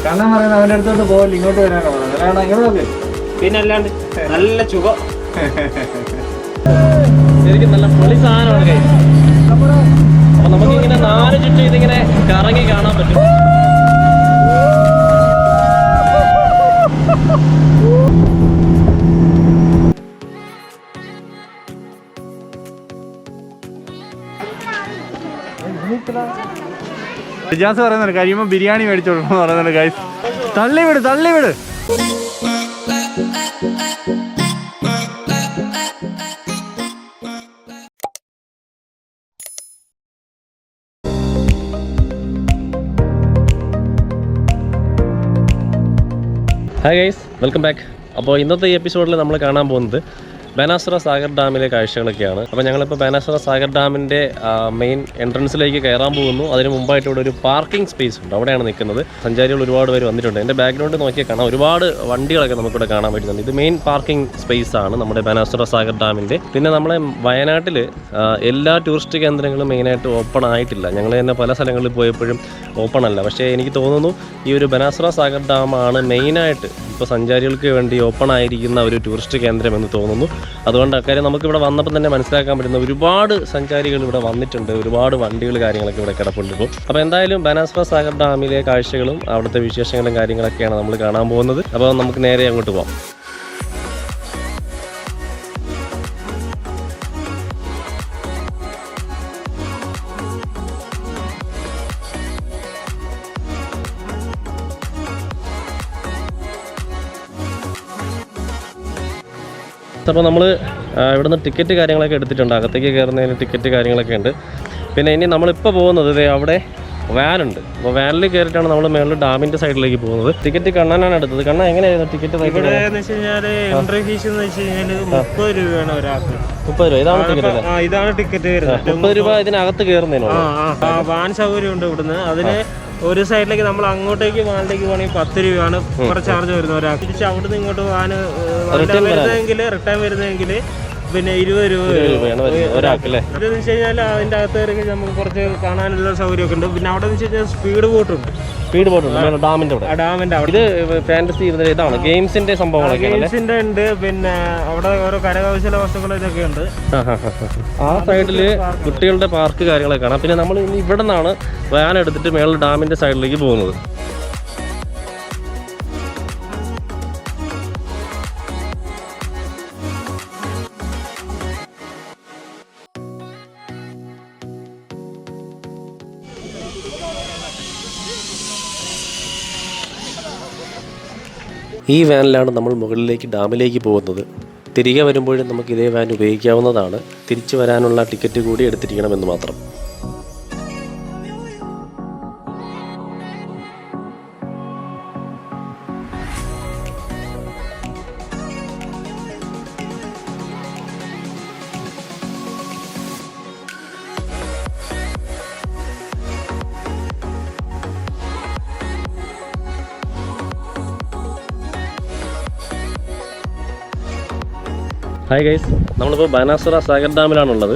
കണ്ണൻ പറയുന്നത് അവൻ്റെ അടുത്തോട്ട് പോകില്ല, ഇങ്ങോട്ട് വരാനോ പറഞ്ഞത്. ഇങ്ങോട്ട് പിന്നെ അല്ലാണ്ട് നല്ല ചുഖം, ശരിക്കും നല്ല പൊളി സാധനമാണ് കൈ. അപ്പൊ നമുക്കിങ്ങനെ 4 ചുറ്റും ഇതിങ്ങനെ കറങ്ങി കാണാൻ പറ്റും. റിജാസ് പറയുന്നുണ്ട് കഴിയുമ്പോൾ ബിരിയാണി മേടിച്ചോളൂ പറയുന്നുണ്ട്. ഗൈസ് തള്ളിവിട് തള്ളിവിട്. Hi guys, welcome back. അപ്പോൾ ഇന്നത്തെ ഈ എപ്പിസോഡിൽ നമ്മൾ കാണാൻ പോകുന്നത് ബാനാസുര സാഗർ ഡാമിലെ കാഴ്ചകളൊക്കെയാണ്. അപ്പോൾ ഞങ്ങളിപ്പോൾ ബാനാസുര സാഗർ ഡാമിൻ്റെ മെയിൻ എൻട്രൻസിലേക്ക് കയറാൻ പോകുന്നു. അതിന് മുമ്പായിട്ട് ഇവിടെ ഒരു പാർക്കിംഗ് സ്പേസ് ഉണ്ട്, അവിടെയാണ് നിൽക്കുന്നത്. സഞ്ചാരികൾ ഒരുപാട് പേര് വന്നിട്ടുണ്ട്. എൻ്റെ ബാക്ക്ഗ്രൗണ്ട് നോക്കിയാൽ കാണാം, ഒരുപാട് വണ്ടികളൊക്കെ നമുക്കിവിടെ കാണാൻ പറ്റുന്നുണ്ട്. ഇത് മെയിൻ പാർക്കിംഗ് സ്പേസ് ആണ് നമ്മുടെ ബാനാസുര സാഗർ ഡാമിൻ്റെ. പിന്നെ നമ്മളെ വയനാട്ടിൽ എല്ലാ ടൂറിസ്റ്റ് കേന്ദ്രങ്ങളും മെയിനായിട്ട് ഓപ്പൺ ആയിട്ടില്ല. ഞങ്ങൾ തന്നെ പല സ്ഥലങ്ങളിൽ പോയപ്പോഴും ഓപ്പൺ അല്ല. പക്ഷേ എനിക്ക് തോന്നുന്നു ഈ ഒരു ബാനാസുര സാഗർ ഡാമാണ് മെയിനായിട്ട് ഇപ്പോൾ സഞ്ചാരികൾക്ക് വേണ്ടി ഓപ്പൺ ആയിരിക്കുന്ന ഒരു ടൂറിസ്റ്റ് കേന്ദ്രം എന്ന് തോന്നുന്നു. അതുകൊണ്ട് അക്കാര്യം നമുക്കിവിടെ വന്നപ്പോൾ തന്നെ മനസ്സിലാക്കാൻ പറ്റുന്ന ഒരുപാട് സഞ്ചാരികൾ ഇവിടെ വന്നിട്ടുണ്ട്. ഒരുപാട് വണ്ടികൾ കാര്യങ്ങളൊക്കെ ഇവിടെ കിടപ്പുണ്ട് ഇപ്പോൾ. അപ്പോൾ എന്തായാലും ബാനാസുര സാഗർ ഡാമിലെ കാഴ്ചകളും അവിടുത്തെ വിശേഷങ്ങളും കാര്യങ്ങളൊക്കെയാണ് നമ്മൾ കാണാൻ പോകുന്നത്. അപ്പോൾ നമുക്ക് നേരെ അങ്ങോട്ട് പോകാം. അപ്പോൾ നമ്മൾ ഇവിടുന്ന് ടിക്കറ്റ് കാര്യങ്ങളൊക്കെ എടുത്തിട്ടുണ്ട്. അകത്തേക്ക് കയറുന്നതിന് ടിക്കറ്റ് കാര്യങ്ങളൊക്കെ ഉണ്ട്. പിന്നെ ഇനി നമ്മളിപ്പോൾ പോകുന്നത് അവിടെ വാനുണ്ട്. അപ്പോൾ വാനിൽ കയറിയിട്ടാണ് നമ്മൾ മേളിൽ ഡാമിൻ്റെ സൈഡിലേക്ക് പോകുന്നത്. ടിക്കറ്റ് കണ്ണനാണ് എടുത്തത്. കണ്ണ എങ്ങനെയായിരുന്നു ടിക്കറ്റ്? ഇവിടെ എന്ന് വെച്ച് കഴിഞ്ഞാൽ എൻട്രി ഫീസ് എന്ന് വെച്ച് കഴിഞ്ഞാൽ 30 രൂപയാണ് ഒരാൾക്ക്. 30 രൂപ ഇതാണ് ടിക്കറ്റ് അല്ലേ? ഇതാണ് ടിക്കറ്റ് വരുന്നത്. 30 രൂപ ഇതിനകത്ത് കയറുന്നതിനോ? വാൻ സൗകര്യം ഉണ്ട് ഇവിടുന്ന്. അതിന് ഒരു സൈഡിലേക്ക് നമ്മൾ അങ്ങോട്ടേക്ക് വാനിലേക്ക് പോകണമെങ്കിൽ 10 രൂപയാണ് കുറച്ച് ചാർജ് വരുന്നത് ഒരാൾക്ക്. തിരിച്ച് അവിടുന്ന് ഇങ്ങോട്ട് വാന് റിട്ടേൺ വരുന്നതെങ്കിൽ പിന്നെ 20 രൂപയാണ് ഒരാൾക്കല്ലേ. അതെന്ന് വെച്ച് കഴിഞ്ഞാൽ അതിൻ്റെ അകത്ത് കയറി നമുക്ക് കുറച്ച് കാണാനുള്ള സൗകര്യമൊക്കെ ഉണ്ട്. പിന്നെ അവിടെ വെച്ച് കഴിഞ്ഞാൽ സ്പീഡ് ബോട്ടുണ്ട്. ഡാമിന്റെ അവിടെ ഇത് ഫാന്റസി ഇതാണ് ഗെയിംസിന്റെ സംഭവങ്ങളൊക്കെ. ഗെയിംസിന്റെ ഉണ്ട്. പിന്നെ അവിടെ ഓരോ കരകൗശല വസ്തുക്കൾ ഇതൊക്കെ ഉണ്ട്. ആ സൈഡില് കുട്ടികളുടെ പാർക്ക് കാര്യങ്ങളൊക്കെ കാണാം. പിന്നെ നമ്മൾ ഇനി ഇവിടെ നിന്നാണ് വാൻ എടുത്തിട്ട് മേളിൽ ഡാമിന്റെ സൈഡിലേക്ക് പോകുന്നത്. ഈ വാനിലാണ് നമ്മൾ മുകളിലേക്ക് ഡാമിലേക്ക് പോകുന്നത്. തിരികെ വരുമ്പോഴും നമുക്ക് ഇതേ വാൻ ഉപയോഗിക്കാവുന്നതാണ്. തിരിച്ചു വരാനുള്ള ടിക്കറ്റ് കൂടി എടുത്തിരിക്കണമെന്ന് മാത്രം. ഹായ് ഗൈസ്, നമ്മളിപ്പോൾ ബാനാസുര സാഗർ ഡാമിലാണുള്ളത്.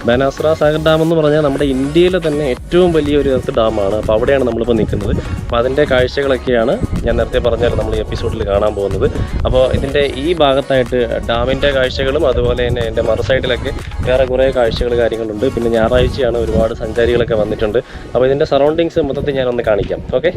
ബാനാസുര സാഗർ ഡാം എന്ന് പറഞ്ഞാൽ നമ്മുടെ ഇന്ത്യയിലെ തന്നെ ഏറ്റവും വലിയൊരു ഡാമാണ്. അപ്പോൾ അവിടെയാണ് നമ്മളിപ്പോൾ നിൽക്കുന്നത്. അപ്പോൾ അതിൻ്റെ കാഴ്ചകളൊക്കെയാണ് ഞാൻ നേരത്തെ പറഞ്ഞാൽ നമ്മൾ ഈ എപ്പിസോഡിൽ കാണാൻ പോകുന്നത്. അപ്പോൾ ഇതിൻ്റെ ഈ ഭാഗത്തായിട്ട് ഡാമിൻ്റെ കാഴ്ചകളും അതുപോലെ തന്നെ എൻ്റെ മറു സൈഡിലൊക്കെ വേറെ കുറേ കാഴ്ചകൾ കാര്യങ്ങളുണ്ട്. പിന്നെ ഞായറാഴ്ചയാണ്, ഒരുപാട് സഞ്ചാരികളൊക്കെ വന്നിട്ടുണ്ട്. അപ്പോൾ ഇതിൻ്റെ സറൗണ്ടിങ്സ് മൊത്തത്തിൽ ഞാനൊന്ന് കാണിക്കാം. ഓക്കെ.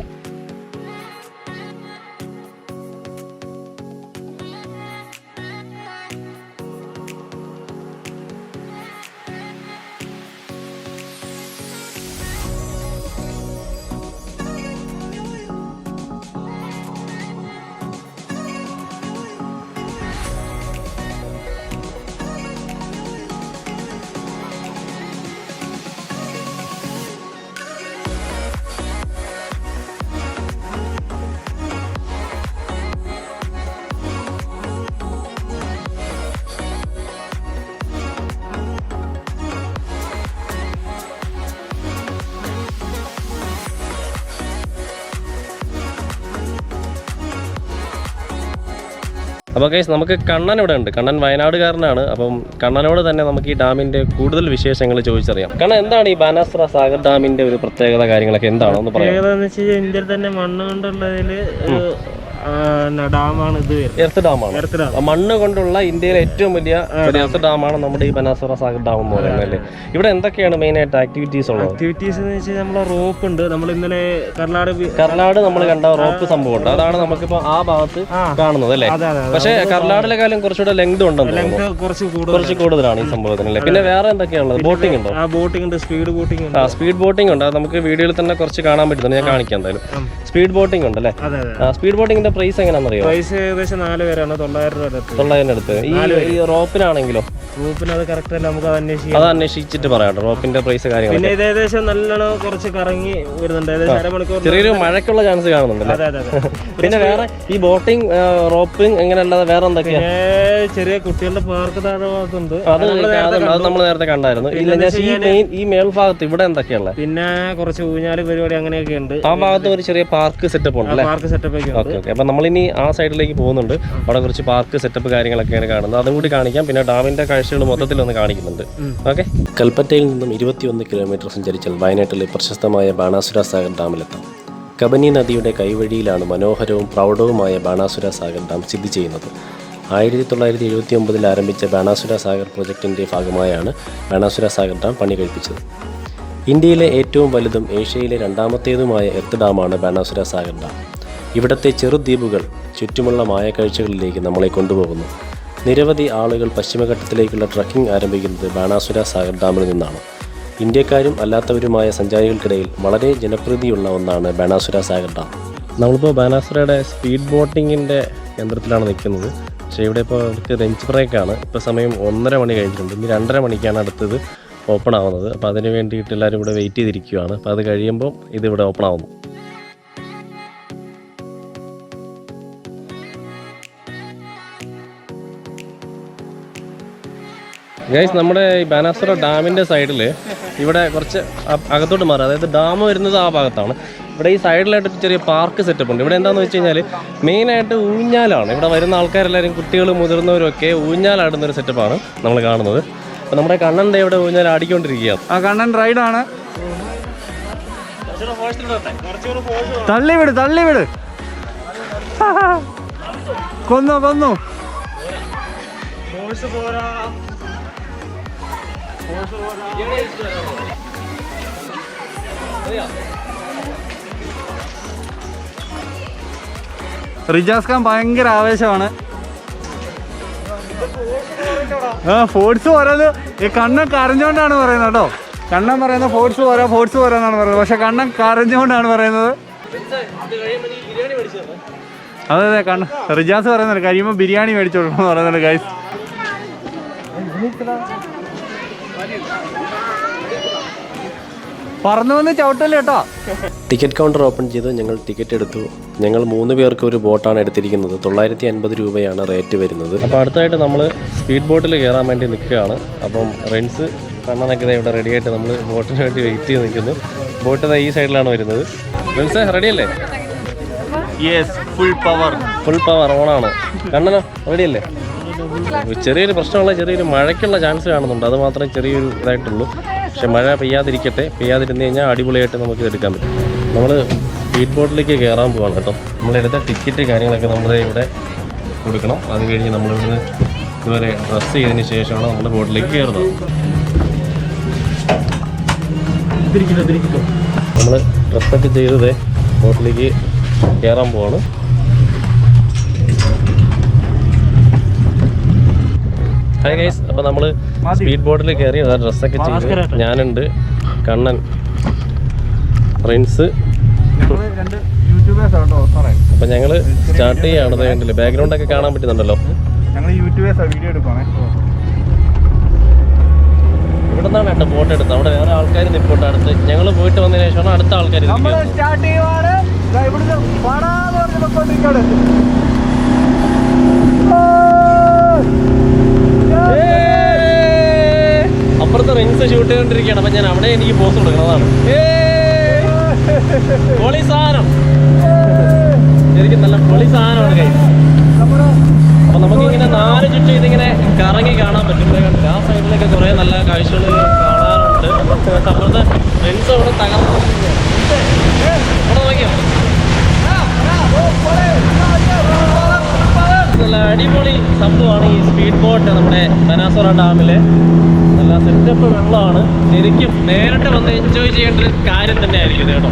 അപ്പോൾ ഗൈസ് നമുക്ക് കണ്ണൻ ഇവിടെ ഉണ്ട്. കണ്ണൻ വയനാടുകാരനാണ്. അപ്പം കണ്ണനോട് തന്നെ നമുക്ക് ഈ ഡാമിൻ്റെ കൂടുതൽ വിശേഷങ്ങൾ ചോദിച്ചറിയാം. കണ്ണൻ, എന്താണ് ഈ ബാനാസുര സാഗർ ഡാമിൻ്റെ ഒരു പ്രത്യേകത, കാര്യങ്ങളൊക്കെ എന്താണോ ഒന്ന് പറയാം? പ്രത്യേകത എന്ന് വെച്ചാൽ ഇന്ത്യയിൽ തന്നെ മണ്ണ് കൊണ്ടുള്ളതിൽ ഡാമാണ് ഇത്. എർത്ത് ഡാമാണ്. മണ്ണ് കൊണ്ടുള്ള ഇന്ത്യയിലെ ഏറ്റവും വലിയ എർത്ത് ഡാമാണ് നമ്മുടെ ഈ ബാനാസുര സാഗർ ഡാം എന്ന് പറയുന്നത് അല്ലേ? ഇവിടെ എന്തൊക്കെയാണ് മെയിൻ ആയിട്ട് ആക്ടിവിറ്റീസ് ഉള്ളത്? ആക്ടിവിറ്റീസ് എന്ന് വെച്ചാൽ നമ്മളെ റോപ്പ് ഉണ്ട്. നമ്മൾ ഇന്നലെ കർലാട് നമ്മൾ കണ്ട റോപ്പ് സംഭവം ഉണ്ട്. അതാണ് നമുക്കിപ്പോ ആ ഭാഗത്ത് കാണുന്നത് അല്ലേ? പക്ഷേ കർലാടിലെ കാലം കുറച്ചുകൂടെ ലെങ്ത് ഉണ്ടെന്ന്, കുറച്ച് കൂടുതലാണ് ഈ സംഭവത്തിന് അല്ലേ? പിന്നെ വേറെ എന്തൊക്കെയാണുള്ളത്? ബോട്ടിംഗ് ഉണ്ടോ? ബോട്ടിംഗ് ഉണ്ട്, സ്പീഡ് ബോട്ടിംഗ് ഉണ്ട്. സ്പീഡ് ബോട്ടിംഗ് ഉണ്ട്. അത് നമുക്ക് വീഡിയോയിൽ തന്നെ കുറച്ച് കാണാൻ പറ്റുന്നുണ്ട്. ഞാൻ കാണിക്കാം എന്തായാലും. സ്പീഡ് ബോട്ടിംഗ് ഉണ്ട് അല്ലേ? സ്പീഡ് ബോട്ടിങ്ങിന്റെ പ്രൈസ് എങ്ങനെയാണെന്നറിയോ? പ്രൈസ് ഏകദേശം 4 പേരാണ്, 900 രൂപ. 900 അടുത്ത്. ഈ റോപ്പിനാണെങ്കിലോ? റോപ്പിന് അത് കറക്റ്റ് അല്ല, നമുക്ക് അത് അന്വേഷിച്ചിട്ട് പറയാം റോപ്പിന്റെ പ്രൈസ് കാര്യങ്ങൾ. പിന്നെ ഇത് ഏകദേശം നല്ലോണം കുറച്ച് കറങ്ങി വരുന്നുണ്ട്. ഏകദേശം അരമണിക്കൂർ ചെറിയൊരു മഴയ്ക്കുള്ള ചാൻസ് കാണുന്നുണ്ട്. പിന്നെ വേറെ ഈ ബോട്ടിംഗ്, റോപ്പിംഗ് എങ്ങനെയല്ലാതെ വേറെ എന്തൊക്കെയാ? ചെറിയ കുട്ടികളുടെ പാർക്ക് താഴെ ഭാഗത്തുണ്ട്. അത് നമ്മൾ നേരത്തെ കണ്ടായിരുന്നു. ഈ മേൽഭാഗത്ത് ഇവിടെ എന്തൊക്കെയുള്ള? പിന്നെ കുറച്ച് ഊഞ്ഞാല് പരിപാടി അങ്ങനെയൊക്കെ ഉണ്ട്. ആ ഭാഗത്ത് ഒരു ചെറിയ പാർക്ക് സെറ്റപ്പ് ഉണ്ട്. പാർക്ക് സെറ്റപ്പ് ഒക്കെ ഉണ്ട്. ഓക്കെ. അപ്പൊ നമ്മളിനി ആ സൈഡിലേക്ക് പോകുന്നുണ്ട്. അവിടെ കുറച്ച് പാർക്ക് സെറ്റപ്പ് കാര്യങ്ങളൊക്കെയാണ് കാണുന്നത്. അതും കൂടി കാണിക്കാം. പിന്നെ ഡാമിന്റെ കാഴ്ചകൾ മൊത്തത്തിൽ ഒന്ന് കാണിക്കുന്നുണ്ട്. ഓക്കെ. കൽപ്പറ്റയിൽ നിന്നും 21 കിലോമീറ്റർ സഞ്ചരിച്ചാൽ വയനാട്ടിലെ പ്രശസ്തമായ ബാണാസുര സാഗർ ഡാമിലെത്താം. കബനി നദിയുടെ കൈവഴിയിലാണ് മനോഹരവും പ്രൗഢവുമായ ബാണാസുര സാഗർ ഡാം സ്ഥിതി ചെയ്യുന്നത്. 1979 ആരംഭിച്ച ബാണാസുര സാഗർ പ്രൊജക്ടിൻ്റെ ഭാഗമായാണ് ബാണാസുര സാഗർ ഡാം പണി കഴിപ്പിച്ചത്. ഇന്ത്യയിലെ ഏറ്റവും വലുതും ഏഷ്യയിലെ രണ്ടാമത്തേതുമായ എർത്ത് ഡാമാണ് ബാണാസുര സാഗർ ഡാം. ഇവിടുത്തെ ചെറുദ്വീപുകൾ ചുറ്റുമുള്ള മായക്കാഴ്ചകളിലേക്ക് നമ്മളെ കൊണ്ടുപോകുന്നു. നിരവധി ആളുകൾ പശ്ചിമഘട്ടത്തിലേക്കുള്ള ട്രക്കിംഗ് ആരംഭിക്കുന്നത് ബാണാസുര സാഗർ ഡാമിൽ നിന്നാണ്. ഇന്ത്യക്കാരും അല്ലാത്തവരുമായ സഞ്ചാരികൾക്കിടയിൽ വളരെ ജനപ്രീതിയുള്ള ഒന്നാണ് ബാണാസുര സാഗർ ഡാം. നമ്മളിപ്പോൾ ബാണാസുരയുടെ സ്പീഡ് ബോട്ടിങ്ങിൻ്റെ കേന്ദ്രത്തിലാണ് നിൽക്കുന്നത്. പക്ഷേ ഇവിടെ ഇപ്പോൾ അവർക്ക് ലഞ്ച് ബ്രേക്കാണ്. ഇപ്പോൾ സമയം 1:30 മണി കഴിഞ്ഞിട്ടുണ്ട്. ഇനി 2:30 മണിക്കാണ് അടുത്തത് ഓപ്പൺ ആവുന്നത്. അപ്പോൾ അതിന് വേണ്ടിയിട്ട് എല്ലാവരും ഇവിടെ വെയിറ്റ് ചെയ്തിരിക്കുകയാണ്. അപ്പോൾ അത് കഴിയുമ്പോൾ ഇതിവിടെ ഓപ്പൺ ആവുന്നു. ഗൈസ്, നമ്മുടെ ഈ ബാനാസുര ഡാമിൻ്റെ സൈഡിൽ ഇവിടെ കുറച്ച് അകത്തോട്ട് മാറി, അതായത് ഡാം വരുന്നത് ആ ഭാഗത്താണ്. ഇവിടെ ഈ സൈഡിലായിട്ട് ചെറിയ പാർക്ക് സെറ്റപ്പ് ഉണ്ട്. ഇവിടെ എന്താണെന്ന് വെച്ച് കഴിഞ്ഞാൽ മെയിനായിട്ട് ഊഞ്ഞാലാണ്. ഇവിടെ വരുന്ന ആൾക്കാരെല്ലാവരും, കുട്ടികളും മുതിർന്നവരും ഒക്കെ ഊഞ്ഞാലാടുന്നൊരു സെറ്റപ്പാണ് നമ്മൾ കാണുന്നത്. അപ്പോൾ നമ്മുടെ കണ്ണൻ്റെ ഇവിടെ ഊഞ്ഞാൽ ആടിക്കൊണ്ടിരിക്കുകയാണ്. ആ കണ്ണൻ റൈഡാണ്. തള്ളിവിട്, തള്ളിവിട്. കൊന്നു. റിജാസ് ഖാൻ ഭയങ്കര ആവേശമാണ്. ഫോഴ്സ് പോരാത്. ഈ കണ്ണൻ കരഞ്ഞോണ്ടാണ് പറയുന്നത് കേട്ടോ. കണ്ണൻ പറയുന്നത് ഫോഴ്സ് പോരാന്നാണ് പറയുന്നത്. പക്ഷെ കണ്ണൻ കരഞ്ഞോണ്ടാണ് പറയുന്നത്. അതെ, കണ്ണൻ റിജാസ് പറയുന്നുണ്ട് കഴിയുമ്പോൾ ബിരിയാണി മേടിച്ചോളൂ എന്ന് പറയുന്നുണ്ട്. ഗൈസ്, പറന്നു വന്ന് ചവിട്ടല്ലേ കേട്ടോ. ടിക്കറ്റ് കൗണ്ടർ ഓപ്പൺ ചെയ്ത് ഞങ്ങൾ ടിക്കറ്റ് എടുത്തു. ഞങ്ങൾ 3 പേർക്ക് ഒരു ബോട്ടാണ് എടുത്തിരിക്കുന്നത്. 950 രൂപയാണ് റേറ്റ് വരുന്നത്. അപ്പോൾ അടുത്തായിട്ട് നമ്മൾ സ്പീഡ് ബോട്ടിൽ കയറാൻ വേണ്ടി നിൽക്കുകയാണ്. അപ്പം റെൻസ് കണ്ണനൊക്കെ ഇവിടെ റെഡി ആയിട്ട് നമ്മൾ ബോട്ടിന് വേണ്ടി വെയിറ്റ് ചെയ്ത് നിൽക്കുന്നു. ബോട്ട് ഈ സൈഡിലാണ് വരുന്നത്. റെൻസ് റെഡിയല്ലേ? യെസ്, ഫുൾ പവർ ഓണാണ്. കണ്ണനോ റെഡിയല്ലേ? ചെറിയൊരു പ്രശ്നമുള്ള ചെറിയൊരു മഴയ്ക്കുള്ള ചാൻസ് കാണുന്നുണ്ട്. അത് മാത്രമേ ചെറിയൊരു ഇതായിട്ടുള്ളൂ. പക്ഷെ മഴ പെയ്യാതിരുന്ന് കഴിഞ്ഞാൽ അടിപൊളിയായിട്ട് നമുക്ക് എടുക്കാൻ പറ്റും. നമ്മൾ സ്പീഡ് ബോട്ടിലേക്ക് കയറാൻ പോവാണ് കേട്ടോ. നമ്മളെടുത്ത ടിക്കറ്റ് കാര്യങ്ങളൊക്കെ നമ്മൾ ഇവിടെ കൊടുക്കണം. അത് കഴിഞ്ഞ് നമ്മളിവിടുന്ന് ഇതുവരെ ഡ്രസ്സ് ചെയ്തതിന് ശേഷമാണ് നമ്മൾ ബോട്ടിലേക്ക് കയറുന്നത്. നമ്മൾ ഡ്രസ്സൊക്കെ ചെയ്തത് ബോട്ടിലേക്ക് കയറാൻ പോവാണ്. ഹായ് ഗൈസ്, അപ്പോൾ നമ്മൾ സ്പീഡ് ബോട്ടിൽ കയറി ഡ്രസ്സൊക്കെ ചെയ്ത് ഞാനുണ്ട്, കണ്ണൻ, റിൻസ്. അപ്പം ഞങ്ങൾ സ്റ്റാർട്ട് ചെയ്യാണ്. കണ്ടില്ലേ, ബാക്ക്ഗ്രൗണ്ടൊക്കെ കാണാൻ പറ്റുന്നുണ്ടല്ലോ. ഇവിടെ നിന്നാണ് കേട്ടോ ഫോട്ടോ എടുത്തത്. അവിടെ വേറെ ആൾക്കാർ നിൽപ്പോട്ടെ. അടുത്ത് ഞങ്ങൾ പോയിട്ട് വന്നതിന് ശേഷമാണ് അടുത്ത ആൾക്കാർ. അപ്പുറത്ത് റിൻസ് ഷൂട്ട് ചെയ്തുകൊണ്ടിരിക്കുകയാണ്. അപ്പം ഞാൻ അവിടെ എനിക്ക് പോസ്റ്റ് കൊടുക്കുന്നതാണ്. പൊളി സാധനം, ശരിക്കും നല്ല പൊളി സാധനമാണ് കൈ. അപ്പം നമ്മൾ കാണാൻ പറ്റും. കണ്ടില്ല ആ സൈഡിലൊക്കെ കുറേ നല്ല കാഴ്ചകൾ കാണാറുണ്ട്. അപ്പുറത്തെ ഫ്രണ്ട്സ് അവിടെ തകർന്നിരിക്കുകയാണ്. നല്ല അടിപൊളി സംഭവമാണ് ഈ സ്പീഡ് ബോട്ട്. നമ്മുടെ ബനാസുര ഡാമിലെ നല്ല സെറ്റപ്പ് വെള്ളമാണ്. ശരിക്കും നേരിട്ട് വന്ന് എൻജോയ് ചെയ്യേണ്ട ഒരു കാര്യം തന്നെ ആയിരിക്കും കേട്ടോ.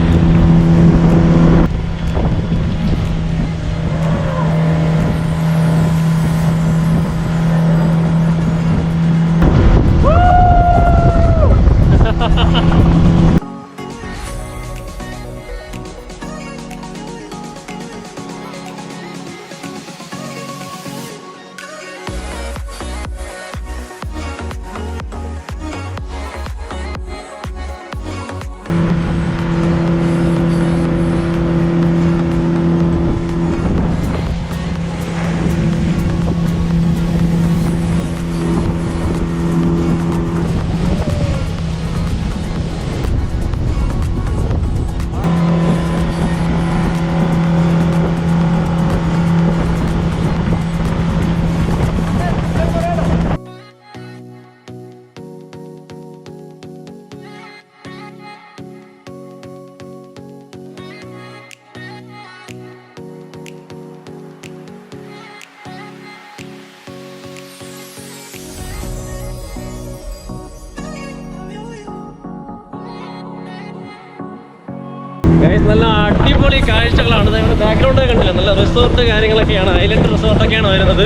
നല്ല അടിപൊളി കാഴ്ചകളാണ്. നമ്മുടെ ബാക്ക്ഗ്രൗണ്ട് കണ്ടില്ല, നല്ല റിസോർട്ട് കാര്യങ്ങളൊക്കെയാണ്, ഐലൻഡ് റിസോർട്ടൊക്കെയാണ് വരുന്നത്.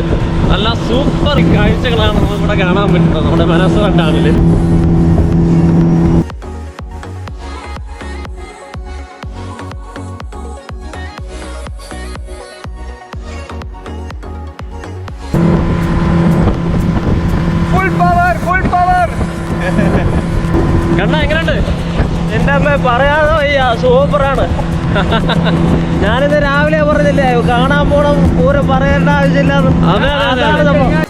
നല്ല സൂപ്പർ കാഴ്ചകളാണ് നമുക്കിവിടെ കാണാൻ പറ്റുന്നത് നമ്മുടെ ബനാസുര ഡാമിൽ. കണ്ണ എങ്ങനെയുണ്ട്? എൻ്റെ അമ്മ പറയാതെ വയ്യ, സൂപ്പറാണ്. ഞാനിന്ന് രാവിലെ പറഞ്ഞില്ലേ കാണാൻ പോണം, പൂരം പറയേണ്ട ആവശ്യമില്ല. അതാണ് സംഭവം.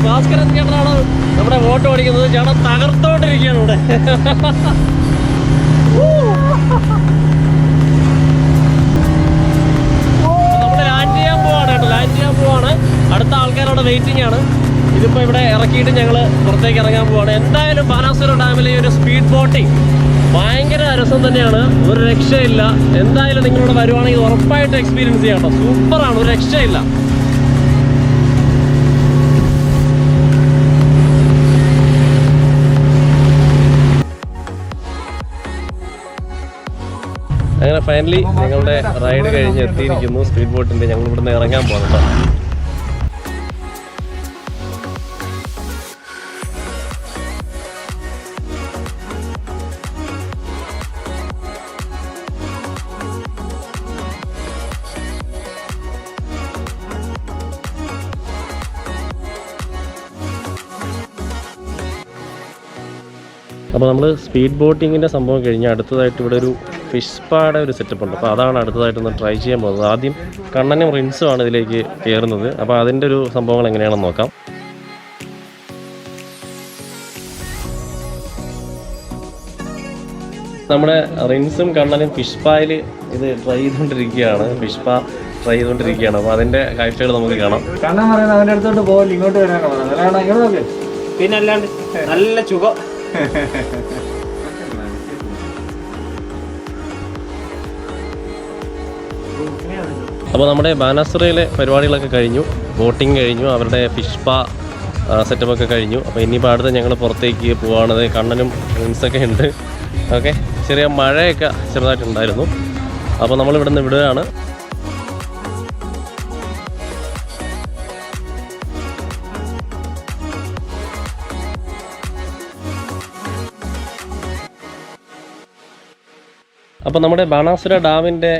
ഭാസ്കരൻ ചേട്ടനാണ് നമ്മുടെ വോട്ട് ഓടിക്കുന്നത്. ചേട്ടൻ തകർത്തോണ്ടിരിക്കുകയാണ് ഇവിടെ. നമ്മൾ ലാൻഡ് ചെയ്യാൻ പോവാണ് കേട്ടോ, ലാൻഡ് ചെയ്യാൻ പോവാണ്. അടുത്ത ആൾക്കാരവിടെ വെയിറ്റിംഗ് ആണ്. ഇതിപ്പോൾ ഇവിടെ ഇറക്കിയിട്ട് ഞങ്ങൾ പുറത്തേക്ക് ഇറങ്ങാൻ പോവാണ്. എന്തായാലും ബാനാസുര ഡാമിലെ ഒരു സ്പീഡ് ബോട്ടിങ് ഭയങ്കര രസം തന്നെയാണ്, ഒരു രക്ഷയില്ല. എന്തായാലും നിങ്ങളിവിടെ വരുവാണെങ്കിൽ ഉറപ്പായിട്ട് എക്സ്പീരിയൻസ് ചെയ്യാം കേട്ടോ. സൂപ്പറാണ്, ഒരു രക്ഷയില്ല. അങ്ങനെ ഫൈനലി ഞങ്ങളുടെ റൈഡ് കഴിഞ്ഞ് എത്തിയിരിക്കുന്നു സ്പീഡ് ബോട്ടിൻ്റെ. ഞങ്ങൾ ഇവിടുന്ന് ഇറങ്ങാൻ പോകുന്നുണ്ടോ. അപ്പോൾ നമ്മൾ സ്പീഡ് ബോട്ടിങ്ങിൻ്റെ സംഭവം കഴിഞ്ഞ് അടുത്തതായിട്ട് ഇവിടെ ഒരു ഫിഷ് സ്പായുടെ ഒരു സെറ്റപ്പ് ഉണ്ട്. അപ്പോൾ അതാണ് അടുത്തതായിട്ടൊന്ന് ട്രൈ ചെയ്യാൻ പോകുന്നത്. ആദ്യം കണ്ണനും റിൻസുമാണ് ഇതിലേക്ക് കയറുന്നത്. അപ്പോൾ അതിൻ്റെ ഒരു സംഭവങ്ങൾ എങ്ങനെയാണെന്ന് നോക്കാം. നമ്മുടെ റിൻസും കണ്ണനും ഫിഷ് പായിൽ ഇത് ട്രൈ ചെയ്തുകൊണ്ടിരിക്കുകയാണ്. ഫിഷ് പാ ട്രൈ ചെയ്തുകൊണ്ടിരിക്കുകയാണ്. അപ്പോൾ അതിൻ്റെ കാഴ്ചകൾ നമുക്ക് കാണാം. കണ്ണൻ പറയുന്നത് അവൻ്റെ അടുത്തോട്ട് പോകില്ല, ഇങ്ങോട്ട് വരാനാണ് പറയുന്നത്. അല്ലാണ്ട് ഇങ്ങോട്ട് നോക്ക്. പിന്നെ അല്ലാണ്ട് നല്ല ചുഖം. അപ്പോൾ നമ്മുടെ ബാനാസുരയിലെ പരിപാടികളൊക്കെ കഴിഞ്ഞു, ബോട്ടിങ് കഴിഞ്ഞു, അവരുടെ ഫിഷ് പാ സെറ്റപ്പൊക്കെ കഴിഞ്ഞു. അപ്പോൾ ഇനിയിപ്പോൾ അടുത്ത് ഞങ്ങൾ പുറത്തേക്ക് പോവുകയാണത്. കണ്ണനും ഫ്രണ്ട്സൊക്കെ ഉണ്ട്. ഓക്കെ, ചെറിയ മഴയൊക്കെ ചെറുതായിട്ടുണ്ടായിരുന്നു. അപ്പോൾ നമ്മളിവിടെ നിന്ന് വിടുകയാണ്. അപ്പോൾ നമ്മുടെ ബാണാസുര ഡാമിൻ്റെ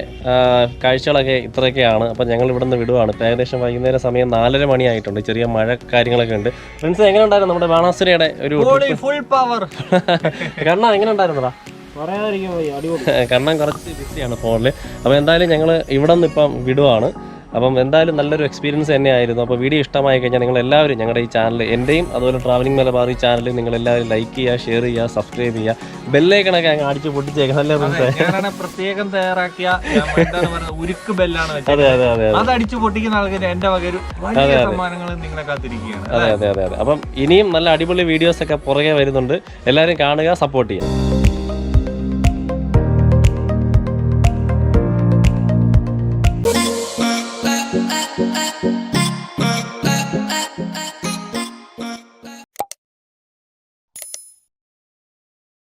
കാഴ്ചകളൊക്കെ ഇത്രയൊക്കെയാണ്. അപ്പോൾ ഞങ്ങൾ ഇവിടെ നിന്ന് വിടുവാണ്. ഇപ്പോൾ ഏകദേശം വൈകുന്നേരം സമയം 4:30 മണിയായിട്ടുണ്ട്. ചെറിയ മഴ കാര്യങ്ങളൊക്കെ ഉണ്ട്. ഫ്രണ്ട്സ്, എങ്ങനെ ഉണ്ടായിരുന്നു നമ്മുടെ ബാണാസുരയുടെ ഒരു ഫുൾ പവർ? കണ്ണ എങ്ങനെ ഉണ്ടായിരുന്നടാ? കണ്ണൻ കുറച്ച് ബിസിയാണ് ഫോണിൽ. അപ്പോൾ എന്തായാലും ഞങ്ങൾ ഇവിടെ നിന്ന് ഇപ്പം വിടുവാണ്. അപ്പം എന്തായാലും നല്ലൊരു എക്സ്പീരിയൻസ് തന്നെയായിരുന്നു. അപ്പോൾ വീഡിയോ ഇഷ്ടമായി കഴിഞ്ഞാൽ നിങ്ങൾ എല്ലാവരും ഞങ്ങളുടെ ഈ ചാനൽ, എൻ്റെയും അതുപോലെ ട്രാവലിംഗ് മലബാർ ഈ ചാനൽ നിങ്ങളെല്ലാവരും ലൈക്ക് ചെയ്യുക, ഷെയർ ചെയ്യുക, സബ്സ്ക്രൈബ് ചെയ്യുക, ബെല്ലൈക്കണൊക്കെ അങ്ങ് അടിച്ച് പൊട്ടിച്ചേക്കാം. നല്ല പ്രത്യേകം തയ്യാറാക്കിയ ഉരുക്ക് ബെല്ലാണ്. അതെ അതെ അതെ അത് അടിച്ചു പൊട്ടിക്കുന്ന ആൾക്കാർ എൻ്റെ വകയൊരു വലിയ സമ്മാനങ്ങൾ നിങ്ങളെ കാത്തിരിക്കുകയാണ്. അതെ അതെ അതെ അതെ. അപ്പം ഇനിയും നല്ല അടിപൊളി വീഡിയോസൊക്കെ പുറകെ വരുന്നുണ്ട്. എല്ലാവരും കാണുക, സപ്പോർട്ട് ചെയ്യുക.